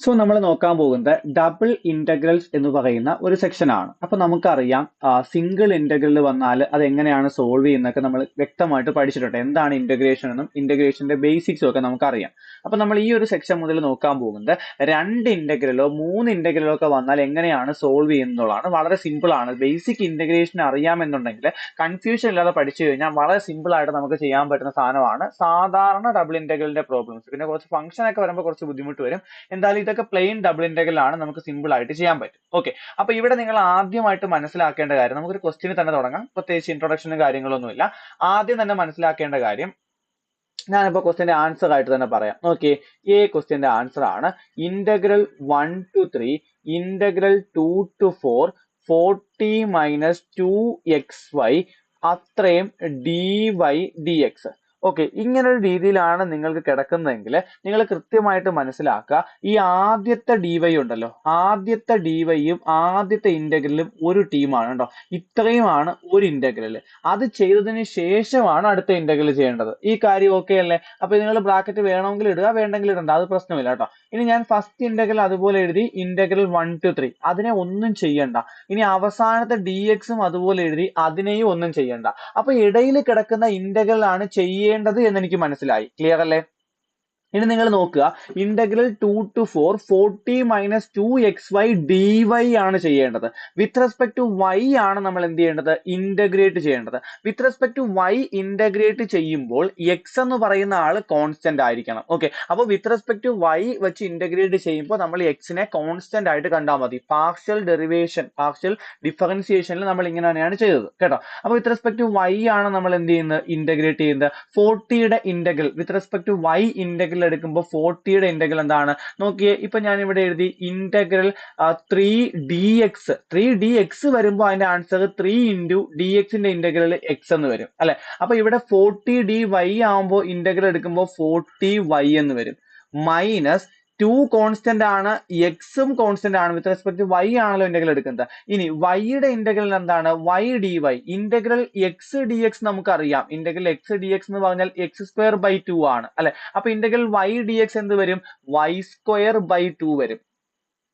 So നമ്മൾ നോക്കാൻ പോകുന്നത് ഡബിൾ ഇന്റഗ്രൽസ് എന്ന് പറയുന്ന ഒരു സെക്ഷൻ ആണ്. അപ്പൊ നമുക്കറിയാം സിംഗിൾ ഇന്റഗ്രൽ വന്നാൽ അത് എങ്ങനെയാണ് സോൾവ് ചെയ്യുന്നതൊക്കെ നമ്മൾ വ്യക്തമായിട്ട് പഠിച്ചിട്ടുണ്ട്. എന്താണ് ഇന്റഗ്രേഷൻ എന്നും ഇന്റഗ്രേഷന്റെ ബേസിക്സും ഒക്കെ നമുക്കറിയാം. അപ്പൊ നമ്മൾ ഈ ഒരു സെക്ഷൻ മുതൽ നോക്കാൻ പോകുന്നത് രണ്ട് ഇന്റഗ്രലോ മൂന്ന് ഇന്റഗ്രലോ ഒക്കെ വന്നാൽ എങ്ങനെയാണ് സോൾവ് ചെയ്യുന്നതാണ്. വളരെ സിമ്പിൾ ആണ്. ബേസിക് ഇന്റഗ്രേഷൻ അറിയാമെന്നുണ്ടെങ്കിൽ കൺഫ്യൂഷൻ ഇല്ലാതെ പഠിച്ചു കഴിഞ്ഞാൽ വളരെ സിമ്പിൾ ആയിട്ട് നമുക്ക് ചെയ്യാൻ പറ്റുന്ന സാധനമാണ് സാധാരണ ഡബിൾ ഇന്റഗ്രലിന്റെ പ്രോബ്ലംസ്. പിന്നെ കുറച്ച് ഫംഗ്ഷൻ ഒക്കെ വരുമ്പോൾ കുറച്ച് ബുദ്ധിമുട്ട് വരും. എന്തായാലും ഇതൊക്കെ പ്ലെയിൻ ഡബിൾ ഇന്റഗ്രൽ ആണ്, നമുക്ക് സിമ്പിൾ ആയിട്ട് ചെയ്യാൻ പറ്റും. ഓക്കെ, അപ്പൊ ഇവിടെ നിങ്ങൾ ആദ്യമായിട്ട് മനസ്സിലാക്കേണ്ട കാര്യം, നമുക്കൊരു ക്വസ്റ്റിന് തന്നെ തുടങ്ങാം. പ്രത്യേകിച്ച് ഇൻട്രൊഡക്ഷനും കാര്യങ്ങളൊന്നുമില്ല. ആദ്യം തന്നെ മനസ്സിലാക്കേണ്ട കാര്യം, ഞാനിപ്പോ ക്വസ്റ്റിന്റെ ആൻസർ ആയിട്ട് തന്നെ പറയാം. ഓക്കെ, ഈ ക്വസ്റ്റിന്റെ ആൻസർ ആണ് integral 1 to 3 integral 2 to 4 40 minus 2xy അത്രയും dy dx. ഓക്കെ, ഇങ്ങനെ ഒരു രീതിയിലാണ് നിങ്ങൾക്ക് കിടക്കുന്നതെങ്കിൽ നിങ്ങൾ കൃത്യമായിട്ട് മനസ്സിലാക്കുക, ഈ ആദ്യത്തെ dy ഉണ്ടല്ലോ, ആദ്യത്തെ ഡിവൈയും ആദ്യത്തെ ഇന്റഗ്രലും ഒരു ടീമാണ് കേട്ടോ. ഇത്രയുമാണ് ഒരു ഇന്റഗ്രൽ. അത് ചെയ്തതിന് ശേഷമാണ് അടുത്ത ഇന്റഗ്രൽ ചെയ്യേണ്ടത്. ഈ കാര്യം ഓക്കെ അല്ലേ? അപ്പൊ നിങ്ങൾ ബ്രാക്കറ്റ് വേണമെങ്കിൽ ഇടുക, വേണ്ടെങ്കിൽ ഇടണ്ട, അത് പ്രശ്നമില്ല കേട്ടോ. ഇനി ഞാൻ ഫസ്റ്റ് ഇന്റഗ്രൽ അതുപോലെ എഴുതി, ഇന്റഗ്രൽ 1 to 3 അതിനെ ഒന്നും ചെയ്യണ്ട. ഇനി അവസാനത്തെ dxഉം അതുപോലെ എഴുതി, അതിനെയും ഒന്നും ചെയ്യണ്ട. അപ്പൊ ഇടയിൽ കിടക്കുന്ന ഇന്റഗ്രൽ ആണ് ചെയ്യേണ്ടത് എന്ന് എനിക്ക് മനസ്സിലായി. ക്ലിയർ അല്ലേ? ഇനി നിങ്ങൾ നോക്കുക, integral 2 to 4 40 minus 2xy dy ആണ് ചെയ്യേണ്ടത്. വിത്ത് റെസ്പെക്ട് ടു y ആണ് നമ്മൾ എന്ത് ചെയ്യേണ്ടത്? ഇന്റഗ്രേറ്റ് ചെയ്യേണ്ടത്. With respect to y integrate ചെയ്യുമ്പോൾ x എന്ന് പറയുന്ന ആള് കോൺസ്റ്റന്റ് ആയിരിക്കണം. ഓക്കെ, അപ്പൊ വിത്ത് റെസ്പെക്ട് ടു y വെച്ച് ഇന്റഗ്രേറ്റ് ചെയ്യുമ്പോൾ നമ്മൾ എക്സിനെ കോൺസ്റ്റന്റ് ആയിട്ട് കണ്ടാൽ മതി. പാർഷ്യൽ ഡെറിവേഷൻ, പാർഷ്യൽ ഡിഫറൻസിയേഷനിൽ നമ്മൾ ഇങ്ങനെ തന്നെയാണ് ചെയ്തത് കേട്ടോ. അപ്പൊ വിത്ത് റെസ്പെക്ട് ടു y ആണ് നമ്മൾ എന്ത് ചെയ്യുന്നത്? ഇന്റഗ്രേറ്റ് ചെയ്യുന്നത്. 40യുടെ integral with respect to y integral എടുക്കുമ്പോൾ 40യുടെ ഇന്റഗ്രൽ എന്താണ്? നോക്കിയേ, ഇപ്പൊ ഞാൻ ഇവിടെ എഴുതി ഇന്റഗ്രൽ 3dx വരുമ്പോൾ അതിന്റെ ആൻസർ 3 ഇൻറ്റു dxന്റെ ഇന്റഗ്രൽ x എന്ന് വരും അല്ലെ. അപ്പൊ ഇവിടെ 40dy ആവുമ്പോൾ ഇന്റഗ്രൽ എടുക്കുമ്പോൾ 40y എന്ന് വരും. മൈനസ് 2 കോൺസ്റ്റന്റ് ആണ്, എക്സും കോൺസ്റ്റന്റ് ആണ്, വിത്ത് റെസ്പെക്ട് ടു y ആണല്ലോ ഇന്റഗ്രൽ എടുക്കുന്നത്. ഇനി y യുടെ ഇന്റഗ്രൽ എന്താണ്? y dy. Integral x dx നമുക്കറിയാം. ഇന്റഗ്രൽ x dx എന്ന് പറഞ്ഞാൽ x²/2 ആണ് അല്ലെ. അപ്പൊ ഇന്റഗ്രൽ y dx എന്ത് വരും? y²/2 വരും.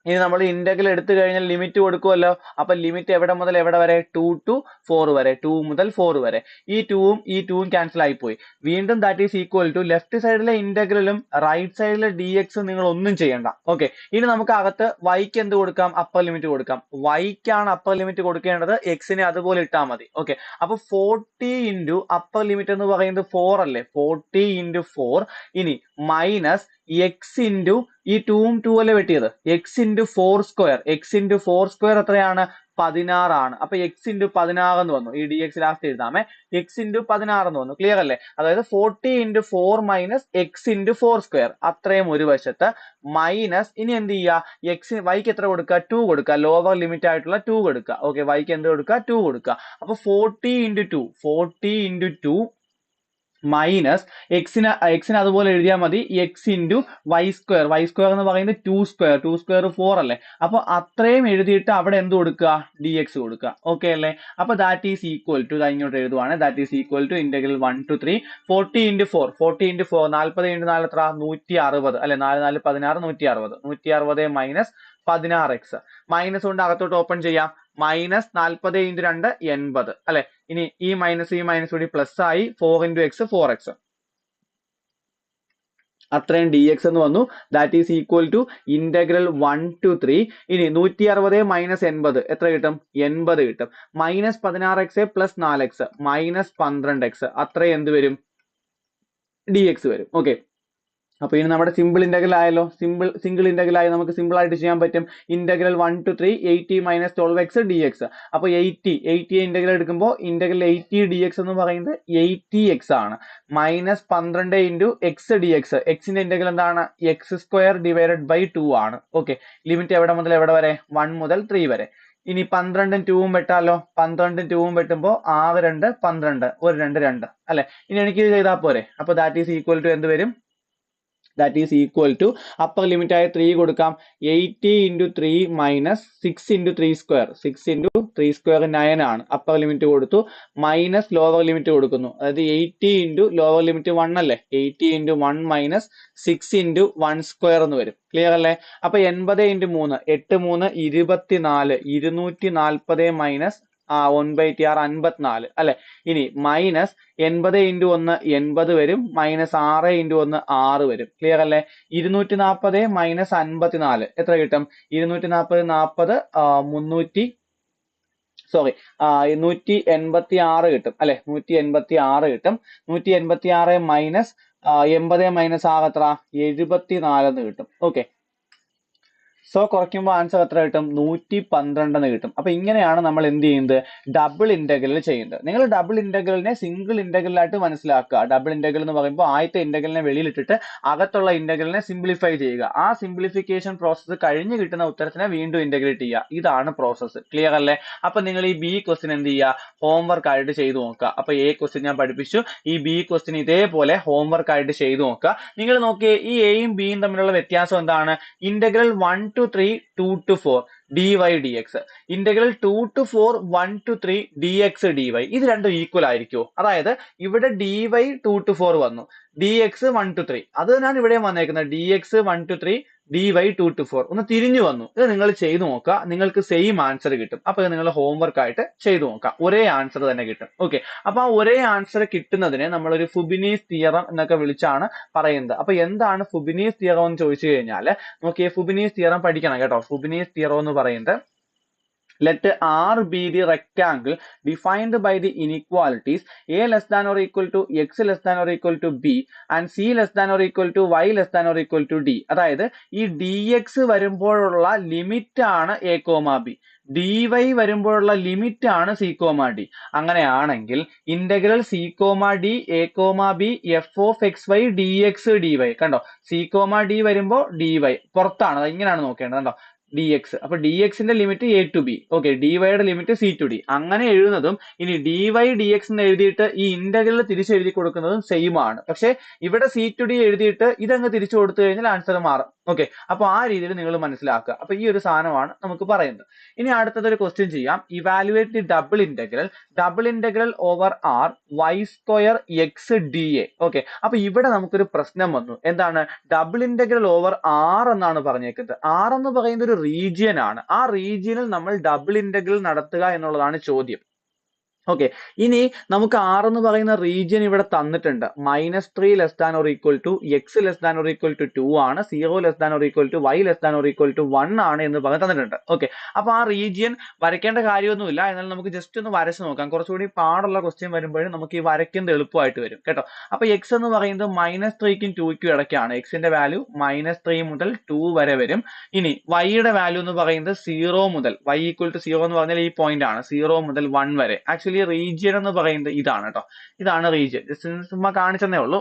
ഇനി നമ്മൾ ഇന്റഗ്രൽ എടുത്തു കഴിഞ്ഞാൽ ലിമിറ്റ് കൊടുക്കുമല്ലോ. അപ്പൊ ലിമിറ്റ് എവിടെ മുതൽ എവിടെ വരെ? 2 to 4 വരെ, 2 മുതൽ 4 വരെ. ഈ 2ഉം ക്യാൻസൽ ആയി പോയി. വീണ്ടും that is equal to left സൈഡിലെ ഇന്റഗ്രലും റൈറ്റ് സൈഡിലെ dx നിങ്ങൾ ഒന്നും ചെയ്യണ്ട. ഓക്കെ, ഇനി നമുക്ക് അകത്ത് yക്ക് എന്ത് കൊടുക്കാം? അപ്പർ ലിമിറ്റ് കൊടുക്കാം. yക്കാണ് അപ്പർ ലിമിറ്റ് കൊടുക്കേണ്ടത്, എക്സിനെ അതുപോലെ ഇട്ടാൽ മതി. ഓക്കെ, അപ്പൊ 40 ഇൻറ്റു അപ്പർ ലിമിറ്റ് എന്ന് പറയുന്നത് 4 അല്ലേ, 40 ഇൻറ്റു 4. ഇനി മൈനസ് എക്സ് ഇൻറ്റു ഈ 2ഉം 2 അല്ലേ വെട്ടിയത്, എക്സ് ഇൻറ്റു 4². എക്സ് ഇൻറ്റു 4² എത്രയാണ്? 16 ആണ്. അപ്പൊ എക്സ് ഇൻറ്റു 16 എന്ന് വന്നു. ഈ dx ലാസ്റ്റ് എഴുതാമേ, എക്സ് ഇൻറ്റു 16 എന്ന് വന്നു. ക്ലിയർ അല്ലേ? അതായത് 40 ഇൻറ്റു 4 മൈനസ് എക്സ് ഇൻറ്റു 4², അത്രയും ഒരു വശത്ത്. മൈനസ് ഇനി എന്ത് ചെയ്യുക? വൈക്ക് എത്ര കൊടുക്കുക? 2 കൊടുക്കുക. ലോവർ ലിമിറ്റ് ആയിട്ടുള്ള 2 കൊടുക്കുക. ഓക്കെ, വൈക്ക് എന്ത് കൊടുക്കുക? 2 കൊടുക്കുക. അപ്പൊ 40 ഇൻറ്റു 2, 40 ഇൻറ്റു 2 മൈനസ് എക്സിന് അതുപോലെ എഴുതിയാൽ മതി, എക്സ് ഇൻറ്റു y² എന്ന് പറയുന്നത് 2² 4 അല്ലേ. അപ്പൊ അത്രയും എഴുതിയിട്ട് അവിടെ എന്ത് കൊടുക്കുക? dx കൊടുക്കുക. ഓക്കെ അല്ലേ? അപ്പൊ ദാറ്റ് ഈസ് ഈക്വൽ ടു, ഇങ്ങോട്ട് എഴുതുവാണ്, that is equal to integral 1 to 3 40 into 4, 40 into 4 40 into 4 എത്ര? 160 അല്ലെ. 4 4 16, 160. 160 മൈനസ് 16x. മൈനസ് കൊണ്ട് അകത്തോട്ട് ഓപ്പൺ ചെയ്യാം. മൈനസ് 40 ഇൻറ്റു 2 80 അല്ലെ. ഇനി ഈ മൈനസ് കൂടി പ്ലസ് ആയി, 4 ഇൻറ്റു x 4x. അത്രയും dx എന്ന് വന്നു. That is equal to integral 1 to 3. ഇനി 160 മൈനസ് 80 എത്ര കിട്ടും? 80 കിട്ടും. Minus 16x plus 4x minus 12x, അത്രയും എന്ത് വരും? dx വരും. ഓക്കെ, അപ്പൊ ഇനി നമ്മുടെ സിമ്പിൾ ഇന്റഗ്രൽ ആയല്ലോ. സിംഗിൾ ഇന്റഗ്രൽ ആയി നമുക്ക് സിമ്പിൾ ആയിട്ട് ചെയ്യാൻ പറ്റും. Integral 1 to 3 80 minus 12x dx. അപ്പൊ 80 ഇന്റഗ്രൽ എടുക്കുമ്പോൾ ഇന്റഗ്രൽ 80 dx എന്ന് പറയുന്നത് 80x ആണ്. Minus 12 into X dx. എക്സിന്റെ ഇന്റഗ്രൽ എന്താണ്? x²/2 ആണ്. ഓക്കെ, ലിമിറ്റ് എവിടെ മുതൽ എവിടെ വരെ? 1 മുതൽ 3 വരെ. ഇനി 12ഉം 2ഉം വെട്ടാലോ. 12ഉം 2ഉം വെട്ടുമ്പോൾ 6 2 12, ഒരു 2 2 അല്ലെ. ഇനി എനിക്ക് ഇത് ചെയ്താൽ പോരെ. അപ്പൊ ദാറ്റ് ഈസ് ഈക്വൽ ടു എന്ത് വരും? That is equal to upper limit ആയ 3 കൊടുക്കാം. 80 into 3 minus 6 into 3 square, 6 into 3 square 9 ആണ്. അപ്പർ ലിമിറ്റ് കൊടുത്തു, മൈനസ് ലോവർ ലിമിറ്റ് കൊടുക്കുന്നു. അതായത് 80 ഇൻറ്റു ലോവർ ലിമിറ്റ് 1 അല്ലേ, 80 ഇൻറ്റു 1 മൈനസ് 6 ഇൻറ്റു 1 സ്ക്വയർ എന്ന് വരും. ക്ലിയർ അല്ലേ? അപ്പൊ 80 ഇൻറ്റു 3, 8 3 24, 240 മൈനസ് 1/6 54 അല്ലെ. ഇനി മൈനസ് 80 ഇൻറ്റു 1 80 വരും, മൈനസ് 6 ഇൻറ്റു 1 6 വരും. ക്ലിയർ അല്ലേ? 240 മൈനസ് 54 എത്ര കിട്ടും? 240 40 186 കിട്ടും അല്ലെ, 186 കിട്ടും. 186 മൈനസ് 80 മൈനസ് 6 എത്ര? 74 എന്ന് കിട്ടും. ഓക്കെ, സോ കുറയ്ക്കുമ്പോൾ ആൻസർ എത്ര കിട്ടും? 112 കിട്ടും. അപ്പൊ ഇങ്ങനെയാണ് നമ്മൾ എന്ത് ചെയ്യുന്നത്? ഡബിൾ ഇന്റഗ്രൽ ചെയ്യുന്നത്. നിങ്ങൾ ഡബിൾ ഇന്റഗ്രലിനെ സിംഗിൾ ഇന്റഗ്രൽ ആയിട്ട് മനസ്സിലാക്കുക. ഡബിൾ ഇന്റഗ്രൽ എന്ന് പറയുമ്പോൾ ആദ്യത്തെ ഇന്റഗ്രലിനെ വെളിയിലിട്ടിട്ട് അകത്തുള്ള ഇന്റഗ്രലിനെ സിംപ്ലിഫൈ ചെയ്യുക. ആ സിംപ്ലിഫിക്കേഷൻ പ്രോസസ്സ് കഴിഞ്ഞ് കിട്ടുന്ന ഉത്തരത്തിനെ വീണ്ടും ഇന്റഗ്രേറ്റ് ചെയ്യുക. ഇതാണ് പ്രോസസ്സ്. ക്ലിയർ അല്ലേ? അപ്പൊ നിങ്ങൾ ഈ ബി ക്വസ്റ്റ്യൻ എന്ത് ചെയ്യുക? ഹോംവർക്ക് ആയിട്ട് ചെയ്തു നോക്കുക. അപ്പൊ എ ക്വസ്റ്റ്യൻ ഞാൻ പഠിപ്പിച്ചു, ഈ ബി ക്വസ്റ്റ്യൻ ഇതേപോലെ ഹോംവർക്ക് ആയിട്ട് ചെയ്തു നോക്കുക. നിങ്ങൾ നോക്കിയേ, ഈ എയും ബിയും തമ്മിലുള്ള വ്യത്യാസം എന്താണ്? Integral 1 to 3 2 to 4 dy dx, integral 2 to 4 1 to 3 dx dy, ഇത് രണ്ടും ഈക്വൽ ആയിരിക്കുമോ? അതായത് ഇവിടെ dy 2 to 4 വന്നു, dx 1 to 3, അത് തന്നെയാണ് ഇവിടെ വന്നേക്കുന്നത്, dx 1 to 3 dy 2 to 4 ഒന്ന് തിരിഞ്ഞു വന്നു. ഇത് നിങ്ങൾ ചെയ്തു നോക്കുക, നിങ്ങൾക്ക് സെയിം ആൻസർ കിട്ടും. അപ്പൊ നിങ്ങൾ ഹോംവർക്ക് ആയിട്ട് ചെയ്തു നോക്കുക, ഒരേ ആൻസർ തന്നെ കിട്ടും. ഓക്കെ, അപ്പൊ ആ ഒരേ ആൻസർ കിട്ടുന്നതിനെ നമ്മളൊരു ഫുബിനീസ് തിയറം എന്നൊക്കെ വിളിച്ചാണ് പറയുന്നത്. അപ്പൊ എന്താണ് ഫുബിനീസ് തിയറം എന്ന് ചോദിച്ചു കഴിഞ്ഞാൽ, നോക്കിയേ, ഫുബിനീസ് തിയറം പഠിക്കണം കേട്ടോ. ഫുബിനീസ് തിയറം എന്ന് പറയുന്നത്, let R be the rectangle defined by the inequalities a less than or equal to x less than or equal to b and c less than or equal to y less than or equal to d. അതായത് ഈ dx വരുമ്പോഴുള്ള limit ആണ് a, b, dy വരുമ്പോഴുള്ള limit ആണ് c, d. അങ്ങനെയാണെങ്കിൽ integral c, d a, b f of x y dx dy, കണ്ടോ, c, d വരുമ്പോൾ dy പുറത്താണ്, അത് ഇങ്ങനെയാണ് നോക്കേണ്ടത് കണ്ടോ, dx. അപ്പൊ dx ന്റെ limit a to b, okay, dy യുടെ ലിമിറ്റ് c to d. അങ്ങനെ എഴുതുന്നതും ഇനി dy dx എന്ന് എഴുതിയിട്ട് ഈ ഇന്റഗ്രൽ തിരിച്ചെഴുതി കൊടുക്കുന്നതും സെയിം ആണ്. പക്ഷെ ഇവിടെ c to d എഴുതിയിട്ട് ഇതങ്ങ് തിരിച്ചു കൊടുത്തു കഴിഞ്ഞാൽ ആൻസർ മാറും. ഓക്കെ, അപ്പൊ ആ രീതിയിൽ നിങ്ങൾ മനസ്സിലാക്കുക. അപ്പൊ ഈ ഒരു സാധനമാണ് നമുക്ക് പറയുന്നത്. ഇനി അടുത്തതൊരു ക്വസ്റ്റ്യൻ ചെയ്യാം. Evaluate the double integral over r y square x dA. Okay, അപ്പൊ ഇവിടെ നമുക്കൊരു പ്രശ്നം വന്നു. എന്താണ്? ഡബിൾ ഇന്റഗ്രൽ ഓവർ r എന്നാണ് പറഞ്ഞേക്കുന്നത്. r എന്ന് പറയുന്നത് ഒരു റീജിയൻ ആണ്. ആ റീജിയനിൽ നമ്മൾ ഡബിൾ ഇന്റഗ്രൽ നടത്തുക എന്നുള്ളതാണ് ചോദ്യം. ഓക്കെ, ഇനി നമുക്ക് R എന്ന് പറയുന്ന റീജിയൻ ഇവിടെ തന്നിട്ടുണ്ട്. -3 less than or equal to x less than or equal to 2 ആണ്, 0 less than or equal to y less than or equal to 1 ആണ് എന്ന് പറഞ്ഞ് തന്നിട്ടുണ്ട്. ഓക്കെ, അപ്പൊ ആ റീജിയൻ വരയ്ക്കേണ്ട കാര്യമൊന്നുമില്ല. എന്നാൽ നമുക്ക് ജസ്റ്റ് ഒന്ന് വരച്ച് നോക്കാം. കുറച്ചുകൂടി പാടുള്ള ക്വസ്റ്റ്യൻ വരുമ്പോഴും നമുക്ക് ഈ വരയ്ക്കുന്നത് എളുപ്പമായിട്ട് വരും കേട്ടോ. അപ്പൊ x എന്ന് പറയുന്നത് -3ക്കും 2ക്കും ഇടയ്ക്കാണ്. x ന്റെ വാല്യൂ -3 മുതൽ 2 വരെ വരും. ഇനി y യുടെ വാല്യൂ എന്ന് പറയുന്നത് 0 മുതൽ, y ഈക്വൽ ടു 0 എന്ന് പറഞ്ഞാൽ ഈ പോയിന്റ് ആണ്, 0 മുതൽ 1 വരെ. ആക്ച്വലി റീജിയൻ എന്ന് പറയുന്നത് ഇതാണ് കേട്ടോ, ഇതാണ് റീജിയൻ. ജസ്റ്റ് ചുമ്മാ കാണിച്ചതേ ഉള്ളൂ.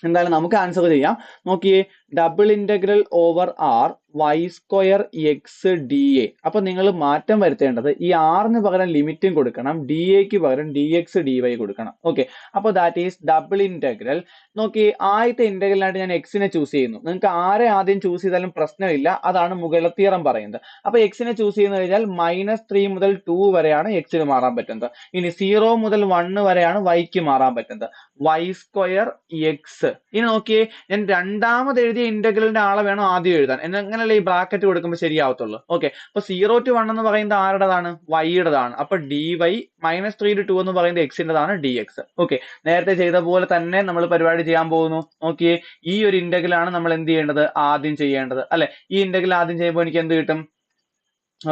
എന്തായാലും നമുക്ക് ആൻസർ ചെയ്യാം. നോക്കിയേ, double integral over r y square x D A. അപ്പൊ നിങ്ങൾ മാറ്റം വരുത്തേണ്ടത് ഈ ആറിന് പകരം ലിമിറ്റും കൊടുക്കണം, ഡി എക്ക് പകരം ഡി എക്സ് ഡി വൈ കൊടുക്കണം. ഓക്കെ, അപ്പൊ ദാറ്റ് ഈസ് ഡബിൾ ഇന്റഗ്രൽ. നോക്കി, ആദ്യത്തെ ഇന്റഗ്രലിനായിട്ട് ഞാൻ എക്സിനെ ചൂസ് ചെയ്യുന്നു. നിങ്ങൾക്ക് ആരെ ആദ്യം ചൂസ് ചെയ്താലും പ്രശ്നമില്ല, അതാണ് മുകളിലെ തിയറം പറയുന്നത്. അപ്പൊ എക്സിനെ ചൂസ് ചെയ്യുന്ന കഴിഞ്ഞാൽ -3 മുതൽ 2 വരെയാണ് എക്സിന് മാറാൻ പറ്റുന്നത്. ഇനി 0 മുതൽ 1 വരെയാണ് വൈക്ക് മാറാൻ പറ്റുന്നത്. y square X. ഇനി നോക്കിയേ, ഞാൻ രണ്ടാമത് എഴുതിയ ഇന്റഗ്രലിന്റെ ആളെ വേണം ആദ്യം എഴുതാൻ, അങ്ങനെയല്ലേ ഈ ബ്രാക്കറ്റ് കൊടുക്കുമ്പോൾ ശരിയാവത്തുള്ളൂ. ഓക്കെ, അപ്പൊ 0 to 1 എന്ന് പറയുന്നത് ആരുടേതാണ്? വൈയുടേതാണ്. അപ്പൊ dy -3 to 2 എന്ന് പറയുന്നത് എക്സിൻ്റെതാണ്, dx. ഓക്കെ, നേരത്തെ ചെയ്ത പോലെ തന്നെ നമ്മൾ പരിപാടി ചെയ്യാൻ പോകുന്നു. നോക്കിയേ, ഈ ഒരു ഇന്റഗ്രൽ ആണ് നമ്മൾ എന്ത് ചെയ്യേണ്ടത്? ആദ്യം ചെയ്യേണ്ടത് അല്ലെ. ഈ ഇന്റഗ്രൽ ആദ്യം ചെയ്യുമ്പോൾ എനിക്ക് എന്ത് കിട്ടും?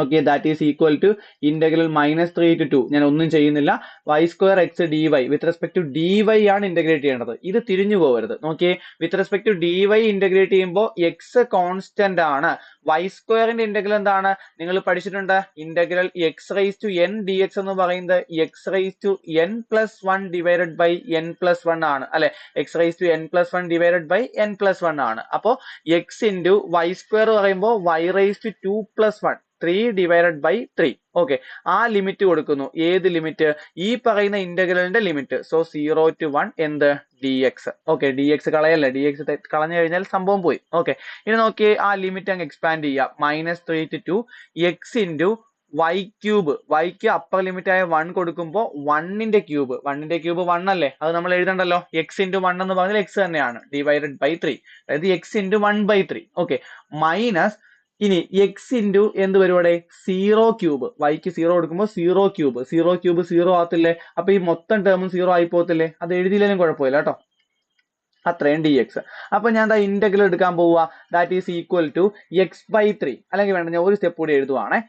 Okay, that is equal to integral -3 to 2. ഞാൻ ഒന്നും ചെയ്യുന്നില്ല. y square x d y, with respect to d y ആണ് ഇന്റഗ്രേറ്റ് ചെയ്യേണ്ടത്. ഇത് തിരിഞ്ഞു പോകരുത്. നോക്കിയേ, with respect to d y integrate ചെയ്യുമ്പോൾ എക്സ് കോൺസ്റ്റന്റ് ആണ്. y സ്ക്വയറിന്റെ ഇന്റഗ്രൽ എന്താണ്? നിങ്ങൾ പഠിച്ചിട്ടുണ്ട്, integral x raise to n d x എന്ന് പറയുന്നത് x raise to n plus 1 divided by n plus 1 ആണ് അല്ലെ. X raise to n plus 1 divided by n plus 1 ആണ്. അപ്പോ എക്സ് ഇൻറ്റു വൈ സ്ക്വയർ പറയുമ്പോൾ y raise to 2 plus 1. 3/3. Okay, ആ limit കൊടുക്കുന്നു. ഏത് ലിമിറ്റ്? ഈ പറയുന്ന ഇന്റഗ്രലിന്റെ ലിമിറ്റ്. സോ 0 to 1 എന്ത്? dx. ഓക്കെ, dx കളയല്ലേ, dx കളഞ്ഞു കഴിഞ്ഞാൽ സംഭവം പോയി. ഓക്കെ, ഇനി നോക്കിയേ, ആ ലിമിറ്റ് അങ്ങ് എക്സ്പാൻഡ് ചെയ്യാം. -3 to 2 x into y cube. വൈക്ക് അപ്പർ ലിമിറ്റ് ആയ 1 കൊടുക്കുമ്പോൾ 1ന്റെ ക്യൂബ് 1 അല്ലേ, അത് നമ്മൾ എഴുതണ്ടല്ലോ. x into 1 എന്ന് പറഞ്ഞാൽ x തന്നെയാണ്, /3, അതായത് x into 1/3. ഓക്കെ, മൈനസ് ഇനി x into എന്ത് വരുവാടെ? 0 ക്യൂബ്. വൈക്ക് 0 കൊടുക്കുമ്പോൾ 0 ക്യൂബ് 0 ആകത്തില്ലേ? അപ്പൊ ഈ മൊത്തം ടേമും 0 ആയി പോകത്തില്ലേ? അത് എഴുതിയില്ലെങ്കിലും കുഴപ്പമില്ല കേട്ടോ. അത്രയും dx. അപ്പൊ ഞാൻ ദാ ഇന്റഗ്രൽ എടുക്കാൻ പോവുക. That is equal to x/3, അല്ലെങ്കിൽ വേണ്ട, ഞാൻ ഒരു സ്റ്റെപ്പ് കൂടി എഴുതുവാണേ.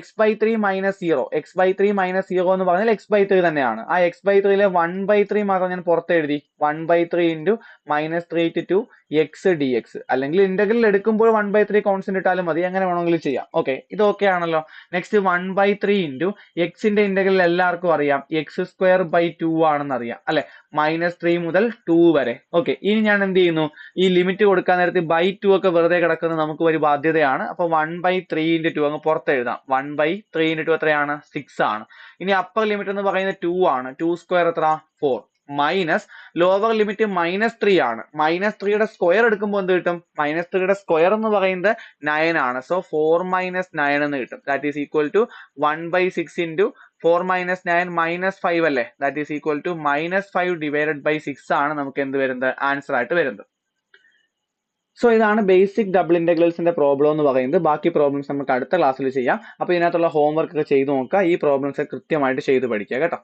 x/3 minus 0. x/3 മൈനസ് 0 എന്ന് പറഞ്ഞാൽ x/3 തന്നെയാണ്. ആ x/3യിലെ 1/3 മാത്രം ഞാൻ പുറത്ത് എഴുതി. 1/3 into -3 to 2 x dx. അല്ലെങ്കിൽ ഇന്റഗ്രൽ എടുക്കുമ്പോൾ 1/3 കോൺസ്റ്റന്റ് ഇട്ടാലും മതി, എങ്ങനെ വേണമെങ്കിലും ചെയ്യാം. ഓക്കെ, ഇത് ഓക്കെ ആണല്ലോ. നെക്സ്റ്റ് 1/3 into എക്സിന്റെ ഇന്റഗ്രൽ എല്ലാവർക്കും അറിയാം, x²/2 ആണെന്ന് അറിയാം അല്ലെ, -3 മുതൽ 2 വരെ. ഓക്കെ, ഇനി ഞാൻ എന്ത് ചെയ്യുന്നു? ഈ ലിമിറ്റ് കൊടുക്കാൻ നേരത്തെ /2 ഒക്കെ വെറുതെ കിടക്കുന്നത് നമുക്ക് ഒരു ബാധ്യതയാണ്. അപ്പൊ 1/3 into 2 അങ്ങ് പുറത്ത് എഴുതാം. 1/3 into 2 എത്രയാണ്? 6 ആണ്. ഇനി അപ്പർ ലിമിറ്റ് എന്ന് പറയുന്നത് 2 ആണ്. 2² എത്ര? 4. മൈനസ് ലോവർ ലിമിറ്റ് -3 ആണ്. -3യുടെ സ്ക്വയർ എടുക്കുമ്പോൾ എന്ത് കിട്ടും? -3യുടെ സ്ക്വയർ എന്ന് പറയുന്നത് 9 ആണ്. സോ 4 - 9 എന്ന് കിട്ടും. That is equal to 1/6 into 4 - 9 -5 അല്ലേ, ദാറ്റ് ഈസ് ഈക്വൽ ടു -5/6 ആണ് നമുക്ക് എന്ത് വരുന്നത്? ആൻസർ ആയിട്ട് വരുന്നത്. സോ ഇതാണ് ബേസിക് ഡബിൾ ഇന്റഗ്രൽസിന്റെ പ്രോബ്ലം എന്ന് പറയുന്നത്. ബാക്കി പ്രോബ്ലംസ് നമുക്ക് അടുത്ത ക്ലാസ്സിൽ ചെയ്യാം. അപ്പൊ ഇതിനകത്തുള്ള ഹോംവർക്ക് ഒക്കെ ചെയ്ത് നോക്കുക. ഈ പ്രോബ്ലംസ് കൃത്യമായിട്ട് ചെയ്ത് പഠിക്കുക കേട്ടോ.